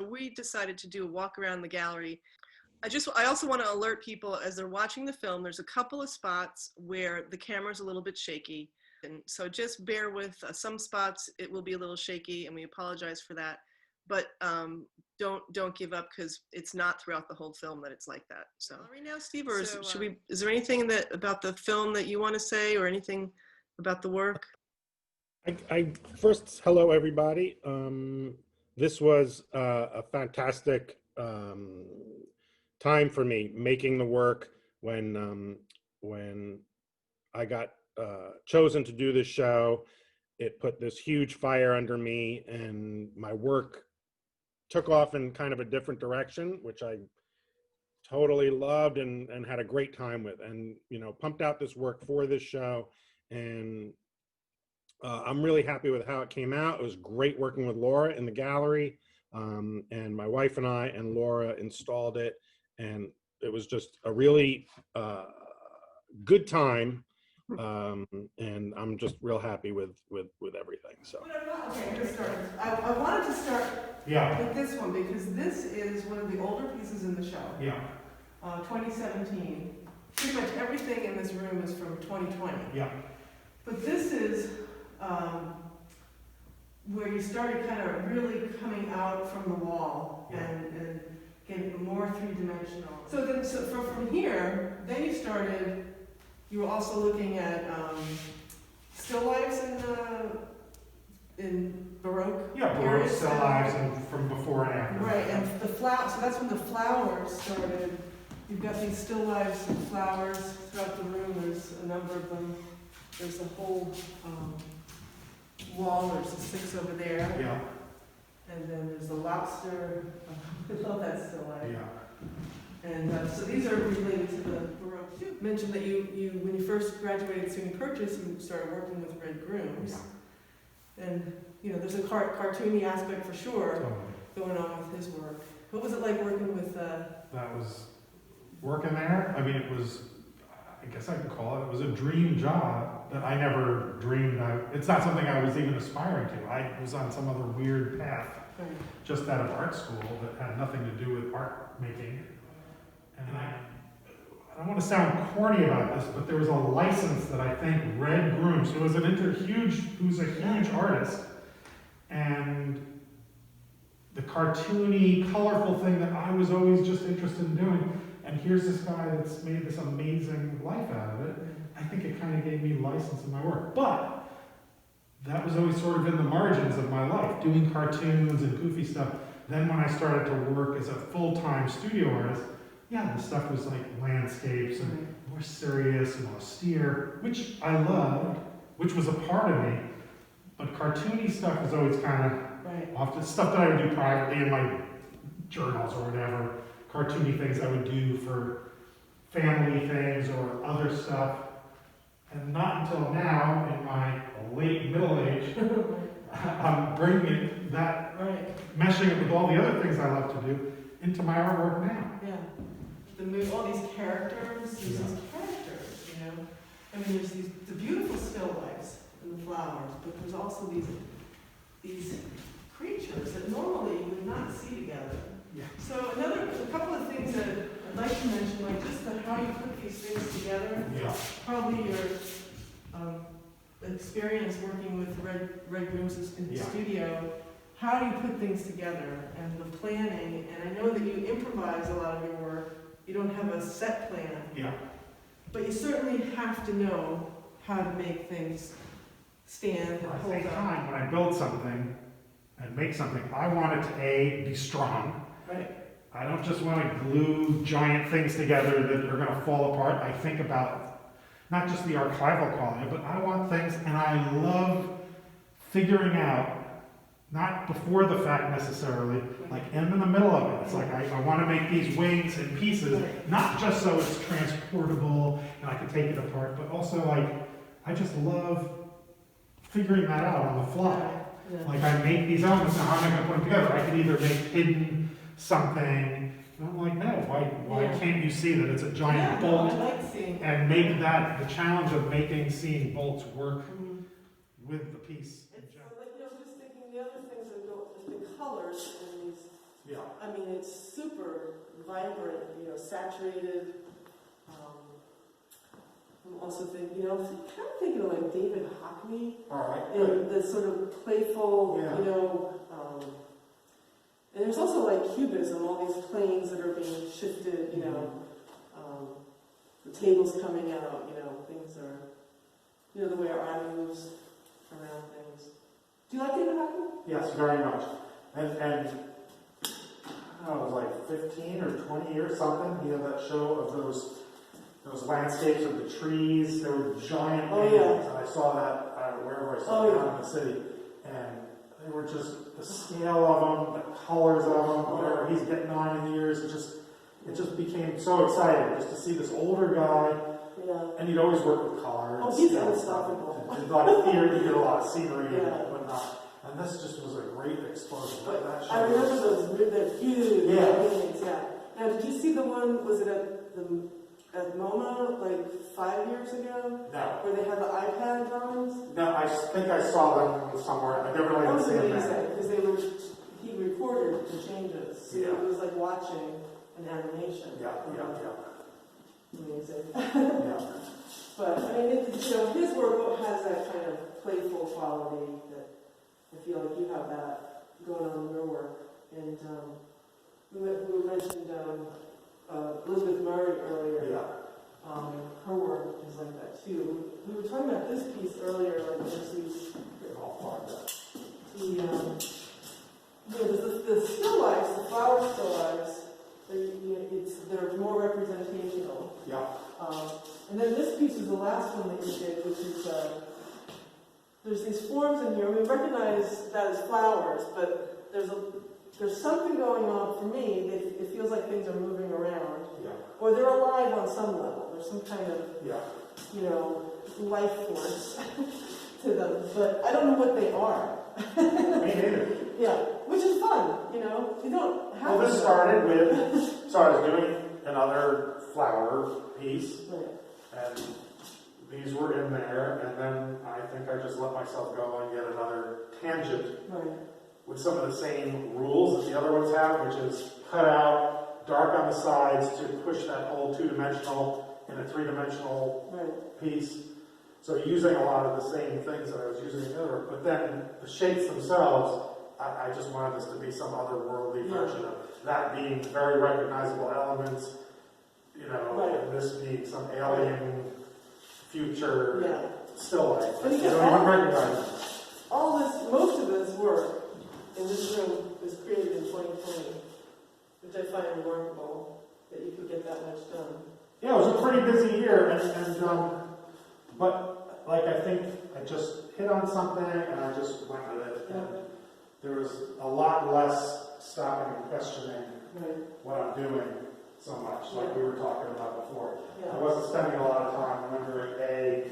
we decided to do a walk around the gallery. I also want to alert people as they're watching the film, there's a couple of spots where the camera's a little bit shaky. And so just bear with some spots, it will be a little shaky, and we apologize for that. But don't give up, because it's not throughout the whole film that it's like that. So right now, Steve, or is there anything about the film that you want to say, or anything about the work? First, hello everybody. This was a fantastic time for me making the work. When I got chosen to do this show, it put this huge fire under me, and my work took off in kind of a different direction, which I totally loved and had a great time with, and pumped out this work for this show. And I'm really happy with how it came out. It was great working with Laura in the gallery, and my wife and I and Laura installed it, and it was just a really good time, and I'm just real happy with everything. So okay, let's start. I wanted to start with this one, because this is one of the older pieces in the show. 2017. Pretty much everything in this room is from 2020. But this is where you started kind of really coming out from the wall and getting more three-dimensional. So from here, then you were also looking at still lifes in Baroque. Baroque still lives and from before and after. Right, and so that's when the flowers started. You've got these still lifes and flowers throughout the room. There's a number of them. There's a whole wall. There's the 6 over there. And then there's the lobster. I love that still life. And so these are related to the Baroque. You mentioned that you when you first graduated SUNY Purchase, you started working with Red Grooms. And there's a cartoony aspect for sure going on with his work. What was it like working with? That was working there. I mean, it was, I guess I could call it was a dream job that I never dreamed. It's not something I was even aspiring to. I was on some other weird path, just out of art school, that had nothing to do with art making. And I don't want to sound corny about this, but there was a license that I think Red Grooms, who's a huge artist, and the cartoony, colorful thing that I was always just interested in doing. And here's this guy that's made this amazing life out of it. I think it kind of gave me license in my work. But that was always sort of in the margins of my life, doing cartoons and goofy stuff. Then when I started to work as a full-time studio artist, the stuff was like landscapes and more serious and austere, which I loved, which was a part of me. But cartoony stuff was always kind of often stuff that I would do privately in my journals or whatever. Cartoony things I would do for family things or other stuff. And not until now, in my late middle age, I'm bringing that, meshing it with all the other things I love to do into my artwork now. All these characters, I mean, there's the beautiful still lifes and the flowers, but there's also these creatures that normally you would not see together. So a couple of things that I'd like to mention, like just how you put these things together. Probably your experience working with Red Grooms in the studio. How do you put things together and the planning? And I know that you improvise a lot of your work. You don't have a set plan. But you certainly have to know how to make things stand and hold up. When I build something and make something, I want it to be strong. I don't just want to glue giant things together that are going to fall apart. I think about not just the archival quality, but I want things, and I love figuring out, not before the fact necessarily, like in the middle of it. It's like I want to make these wings and pieces, not just so it's transportable and I can take it apart, but also like I just love figuring that out on the fly. Like I make these elements, now how am I going to put them together? I could either make hidden something, and I'm like, no, why can't you see that it's a giant bolt? And make that the challenge of seeing bolts work with the piece. Just thinking the other things that go, just the colors in these Yeah. I mean, it's super vibrant, saturated. I'm also thinking, kind of thinking of like David Hockney. All right. And the sort of playful, Yeah. And there's also like cubism, all these planes that are being shifted, the tables coming out, things are, the way our eye moves around things. Do you like David Hockney? Yes, very much. And I don't know, it was like 15 or 20 years something. He had that show of those landscapes of the trees. They were giant paintings, and I saw that wherever I saw it down in the city. And they were just the scale of them, the colors of them, whatever. He's getting on in years. It just became so exciting just to see this older guy. Yeah. And he'd always work with color. Oh, he's unstoppable. He did a lot of theater, he did a lot of scenery and whatnot. And this just was a great exposure. I remember those, they're huge paintings, Now, did you see the one, was it at MoMA, like 5 years ago? No. Where they had the iPad drawings? No, I think I saw them somewhere. I never That really was seen them. amazing, because he recorded the changes. So Yeah. it was like watching an animation. Yeah. Amazing. Yeah. But, I mean, his work has that kind of playful quality that I feel like you have that going on in your work. And we mentioned Elizabeth Murray earlier. Yeah. Her work is like that too. We were talking about this piece earlier, like there's these, the still lifes, the flower still lives. They're more representational. Yeah. And then this piece is the last one that you did, which is there's these forms in here. We recognize that as flowers, but there's something going on for me. It feels like things are moving around, or they're alive on some level. There's some kind of life force to them, but I don't know what they are. Me neither. Yeah, which is fun. You don't have. Well, this started with, so I was doing another flower piece, and these were in there, and then I think I just let myself go and get another tangent with some of the same rules that the other ones have, which is cut out, dark on the sides to push that whole two-dimensional in a three-dimensional piece. So using a lot of the same things that I was using in the other, but then the shapes themselves, I just wanted this to be some otherworldly version of that being very recognizable elements, and this being some alien future still life. And You don't even recognize it. Most of this work in this room was created in 2020, which I find remarkable that you could get that much done. Yeah, it was a pretty busy year, but like I think I just hit on something and I just went with it. And there was a lot less stopping and questioning what I'm doing so much, like we were talking about before. I wasn't spending a lot of time wondering,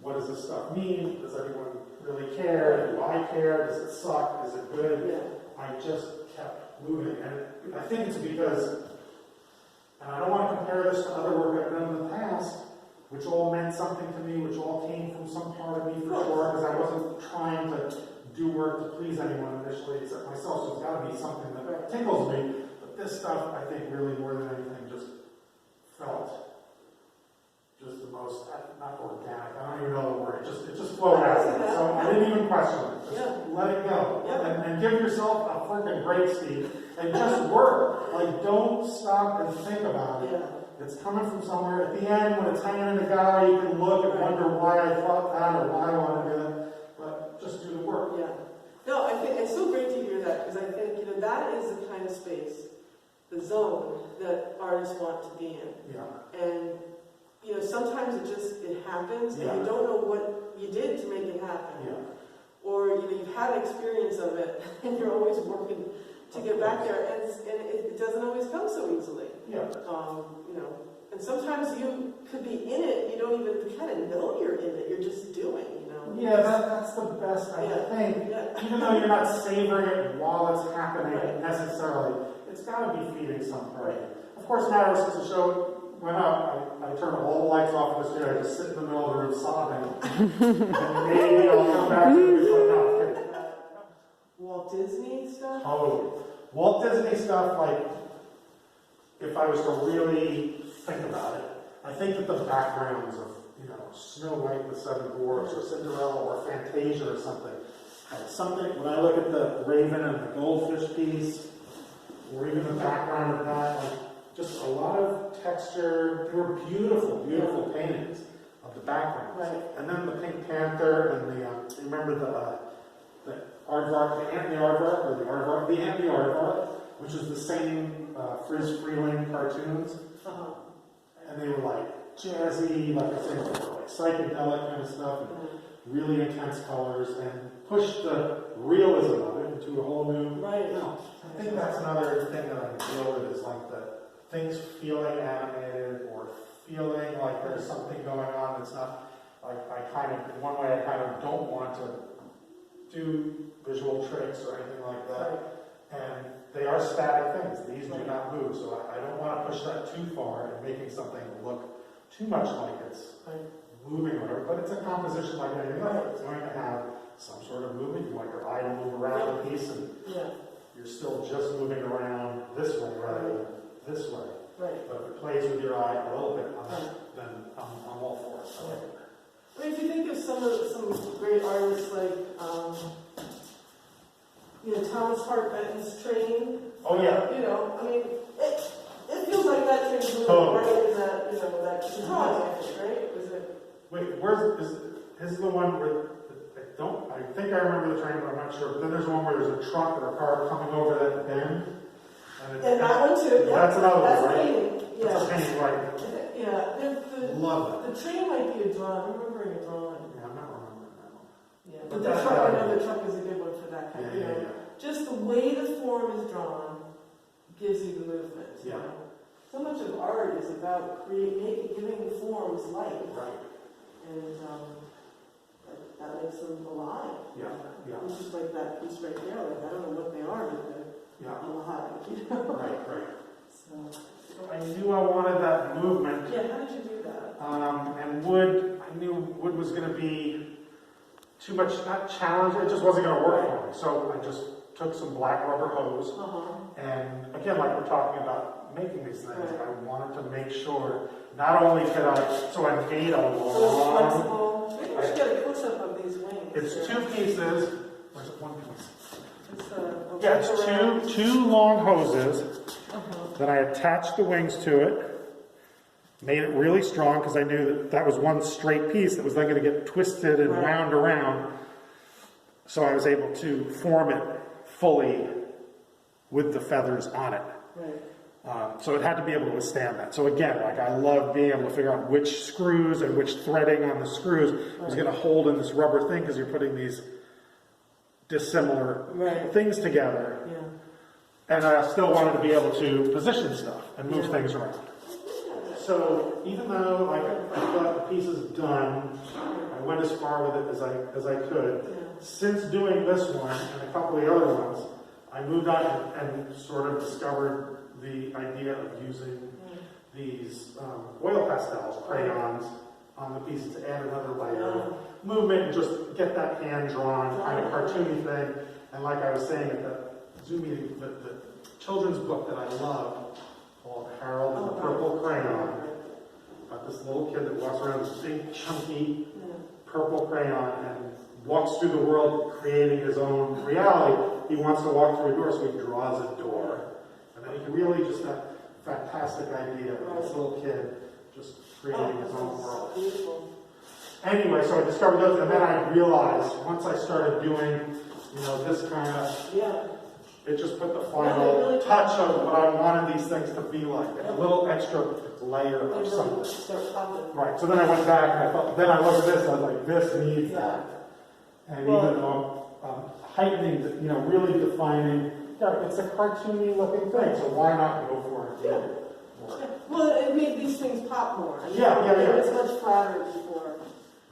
what does this stuff mean? Does anyone really care? Do I care? Does it suck? Is it good? I just kept moving. And I think it's because, and I don't want to compare this to other work I've done in the past, which all meant something to me, which all came from some part of me for sure, because I wasn't trying to do work to please anyone initially except myself, so it's got to be something that tickles me. But this stuff, I think, really more than anything, just felt just the most, not organic, I don't even know the word, it just flowed out. So I didn't even question it, just let it go. And give yourself a freaking break, Steve, and just work. Like, don't stop and think about it. It's coming from somewhere. At the end, when it's hanging in the gallery, you can look and wonder why I thought that or why I want to do that. But just do the work. No, I think it's so great to hear that, because I think that is the kind of space, the zone that artists want to be in. And sometimes it happens, and you don't know what you did to make it happen. Or you've had an experience of it, and you're always working to get back there, and it doesn't always come so easily. And sometimes you could be in it, you don't even kind of know you're in it, you're just doing, Yeah, that's the best, I think. Even though you're not savoring it while it's happening necessarily, it's got to be feeding some part. Of course, now since the show went up, I turned all the lights off in the studio, I just sit in the middle of the room sobbing, and maybe I'll come back to it, but no. Walt Disney stuff? Totally. Walt Disney stuff, like, if I was to really think about it, I think that the backgrounds of, you know, Snow White and the Seven Dwarfs, or Cinderella, or Fantasia, or something, when I look at the Raven and the Goldfish piece, or even the background of that, like, just a lot of texture. They were beautiful, beautiful paintings of the background. Right. And then the Pink Panther and the, remember the aardvark, the ant the aardvark, or the ant the aardvark, which is the same Frizz Freeling cartoons. Uh-huh. And they were like jazzy, like I said, like psychedelic kind of stuff, and really intense colors, and pushed the realism of it into a whole new. Right. No, I think that's another thing that I deal with, is like the things feeling animated, or feeling like there's something going on that's not, like, one way I kind of don't want to do visual tricks or anything like that. Right. And they are static things. These do not move, so I don't want to push that too far and making something look too much like it's moving or whatever. But it's a composition like anything else. It's going to have some sort of movement. You want your eye to move around the piece, and you're still just moving around this way rather than this way. Right. But if it plays with your eye a little bit, then I'm all for it. So. I mean, if you think of some great artists like, you know, Thomas Hart Benton's Train. Oh yeah. You know, I mean, it feels like that train's moving Totally. right in that, you know, that context, right? Is it? Wait, is the one where, I think I remember the train, but I'm not sure. But then there's one where there's a truck or a car coming over that bend. And that one too, yeah. That's another That's one, right? painting, yeah. That's a painting, right? Yeah, Love the train might be a drawing, I'm remembering a drawing. Yeah, I'm not remembering that one. Yeah, But but the that's truck, how I I know do. the truck is a good one for that kind of, you know. Yeah. Just the way the form is drawn gives you the movement. You Yeah. know? So much of art is about giving the forms life. Right. And that makes them alive. Yeah. Yeah. It's just like that piece right there. Like, I don't know what they are, but they're Yeah. alive. You know? Right. So I knew I wanted that movement. yeah, how did you do that? And I knew wood was going to be too much, not challenging, it just wasn't going to work for me. So I just took some black rubber hose. And again, like we're talking about making these things, Right. I wanted to make sure, not only could so I made a So it's long, flexible. Maybe we should get a close-up of these wings. it's two pieces, or is it one piece? It's Yeah, it's two long hoses that I attached the wings to it, made it really strong because I knew that was one straight piece that was then going to get twisted and wound around. So I was able to form it fully with the feathers on it. Right. So it had to be able to withstand that. So again, like I love being able to figure out which screws and which threading on the screws was going to hold in this rubber thing, because you're putting these dissimilar things together. Yeah. And I still wanted to be able to position stuff and move things around. So even though I thought the piece is done, I went as far with it as I could. Yeah. Since doing this one and a couple of the other ones, I moved on and sort of discovered the idea of using these oil pastels, crayons, on the pieces to add another layer of movement and just get that hand-drawn kind of cartoony thing. And like I was saying at the Zoom meeting, the children's book that I love, called Harold and the Purple Crayon, about this little kid that walks around with this big, chunky purple crayon and walks through the world creating his own reality. He wants to walk through a door, so he draws a door. And then he really just that fantastic idea of this little kid just creating his own world. Beautiful. Anyway, so I discovered those, and then I realized, once I started doing, this kind of, it just put the final touch of what I wanted these things to be like, a little extra layer of something. Right, so then I went back and I thought, then I looked at this and I was like, this needs that. And even though I'm heightening, really defining, it's a cartoony looking thing, so why not go for it? Yeah. Well, it made these things pop more. Yeah. It was much flatter before.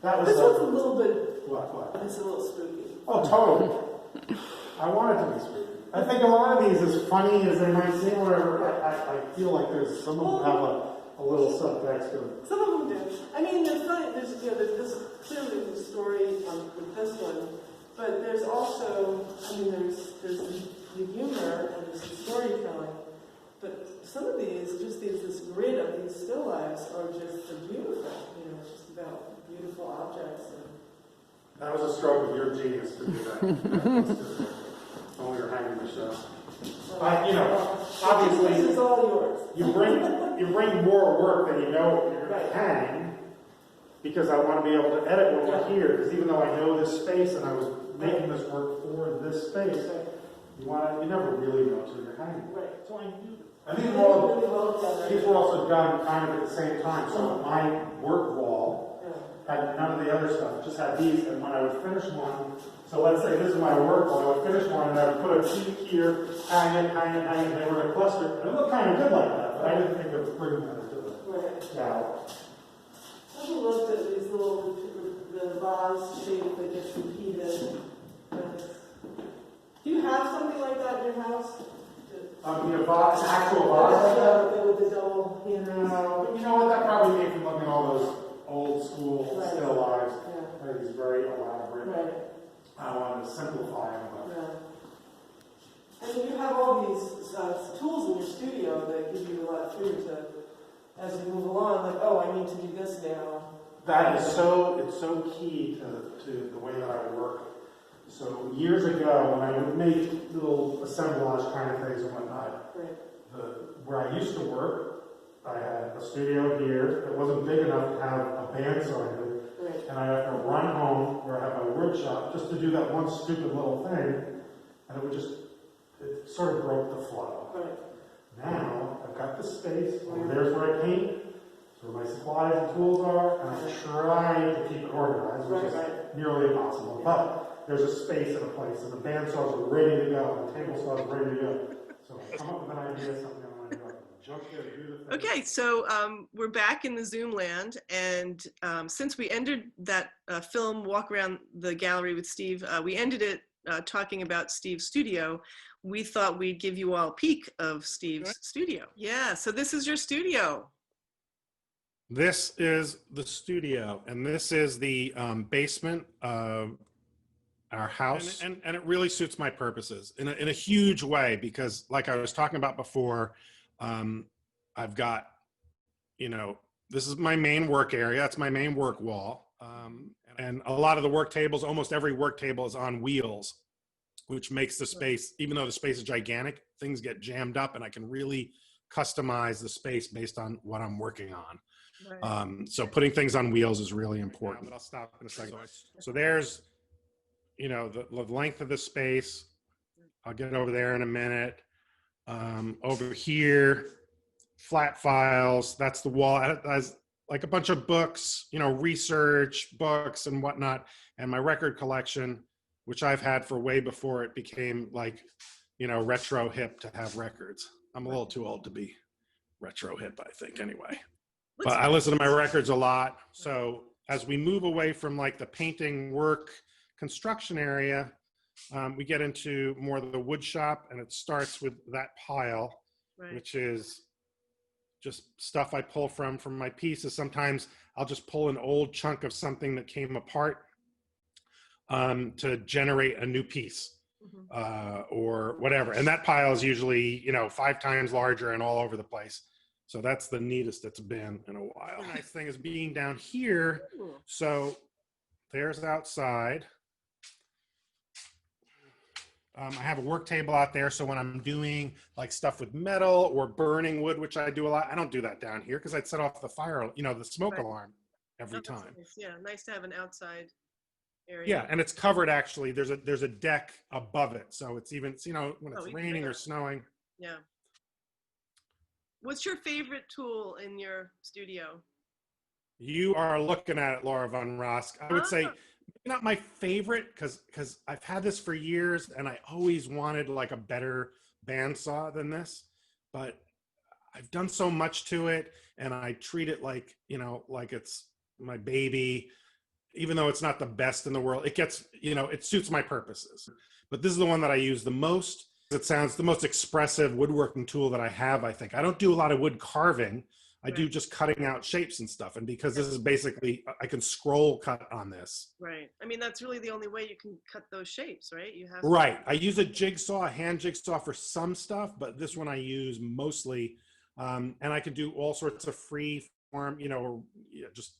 That was this one's a little bit. What? It's a little spooky. Oh, totally. I want it to be spooky. I think a lot of these, as funny as they might seem, whatever, I feel like there's some of them have a little subtext to it. Some of them do. I mean, there's this clearly the story with this one, but there's also, there's the humor and just the storytelling. But some of these, just this grid of these still lifes are just beautiful. You know, it's just about beautiful objects. And That was a stroke of your genius to do that. When we were hanging the show. You know, obviously, this is all yours. you bring more work than you know you're going to hang, because I want to be able to edit when we're here. Because even though I know this space and I was making this work for this space, you never really know until you're hanging. Right. So I knew. And these were also done kind of at the same time. So my work wall had none of the other stuff. It just had these, and when I would finish one, so let's say this is my work wall, I would finish one, and I would put a sheet here, hang it, and they were in a cluster. And it looked kind of good like that, but I didn't think of bringing that into the gallery. I've looked at these little, the vase shape that gets repeated. Do you have something like that in your house? An actual vase? With the double handles? No, you know what, that probably came from looking at all those old school Right. still lives. Yeah. They're these very elaborate. Right. I wanted to simplify them, but Yeah. And you have all these tools in your studio that give you a lot of freedom to, as you move along, like, oh, I need to do this now. that is it's so key to the way that I work. So years ago, when I would make little assemblage kind of things and whatnot, Right. where I used to work, I had a studio here. It wasn't big enough to have a bandsaw in it. Right. And I have to run home where I have my wood shop just to do that one stupid little thing. And it sort of broke the flow. Right. Now, I've got the space. There's where I paint. It's where my supplies and tools are. And I try to keep it organized, which is nearly impossible. But there's a space and a place. And the bandsaws are ready to go. The table saws are ready to go. So I come up with an idea, something I want to do. I can jump there, do the thing. Okay, so we're back in the Zoom land, and since we ended that film Walk Around the Gallery with Steve, we ended it talking about Steve's studio. We thought we'd give you all a peek of Steve's studio. Yeah, so this is your studio. This is the studio, and this is the basement of our house. And it really suits my purposes in a huge way, because like I was talking about before, I've got, this is my main work area. That's my main work wall. And a lot of the work tables, almost every work table is on wheels, which makes the space, even though the space is gigantic, things get jammed up and I can really customize the space based on what I'm working on. Right. So putting things on wheels is really important. But I'll stop in a second. So there's, the length of the space. I'll get over there in a minute. Over here, flat files. That's the wall. It has like a bunch of books, research books and whatnot. And my record collection, which I've had for way before it became like, retro hip to have records. I'm a little too old to be retro hip, I think, anyway. But I listen to my records a lot. So as we move away from like the painting work construction area, we get into more of the wood shop, and it starts with that pile, which is just stuff I pull from my pieces. Sometimes I'll just pull an old chunk of something that came apart to generate a new piece or whatever. And that pile is usually, 5 times larger and all over the place. So that's the neatest it's been in a while. The nice thing is being down here. So there's outside. I have a work table out there, so when I'm doing like stuff with metal or burning wood, which I do a lot, I don't do that down here because I'd set off the fire, the smoke alarm every time. Nice. Yeah, nice to have an outside area. Yeah, and it's covered actually. There's a deck above it, so it's even when it's raining or snowing. Yeah. What's your favorite tool in your studio? You are looking at it, Laura von Rosk. I would say not my favorite because I've had this for years and I always wanted like a better bandsaw than this, but I've done so much to it and I treat it like, like it's my baby, even though it's not the best in the world. It gets, it suits my purposes. But this is the one that I use the most. It sounds the most expressive woodworking tool that I have, I think. I don't do a lot of wood carving. I do just cutting out shapes and stuff. And because this is basically, I can scroll cut on this. Right. I mean, that's really the only way you can cut those shapes, right? You have Right. I use a jigsaw, a hand jigsaw for some stuff, but this one I use mostly. And I can do all sorts of free form, you know, or, yeah, just,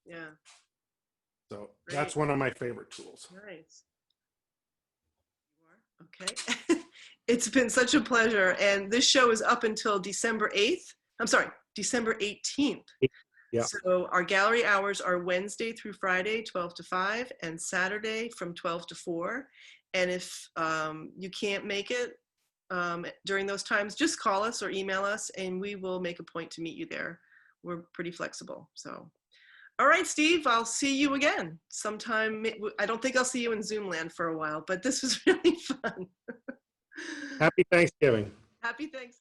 Yeah. so that's one of my favorite tools. Nice. Okay. It's been such a pleasure. And this show is up until December 8th. I'm sorry, December 18th. Yeah. So our gallery hours are Wednesday through Friday, 12 to 5, and Saturday from 12 to 4. And if you can't make it during those times, just call us or email us and we will make a point to meet you there. We're pretty flexible. So, all right, Steve, I'll see you again sometime. I don't think I'll see you in Zoom land for a while, but this was really fun. Happy Thanksgiving. Happy Thanksgiving.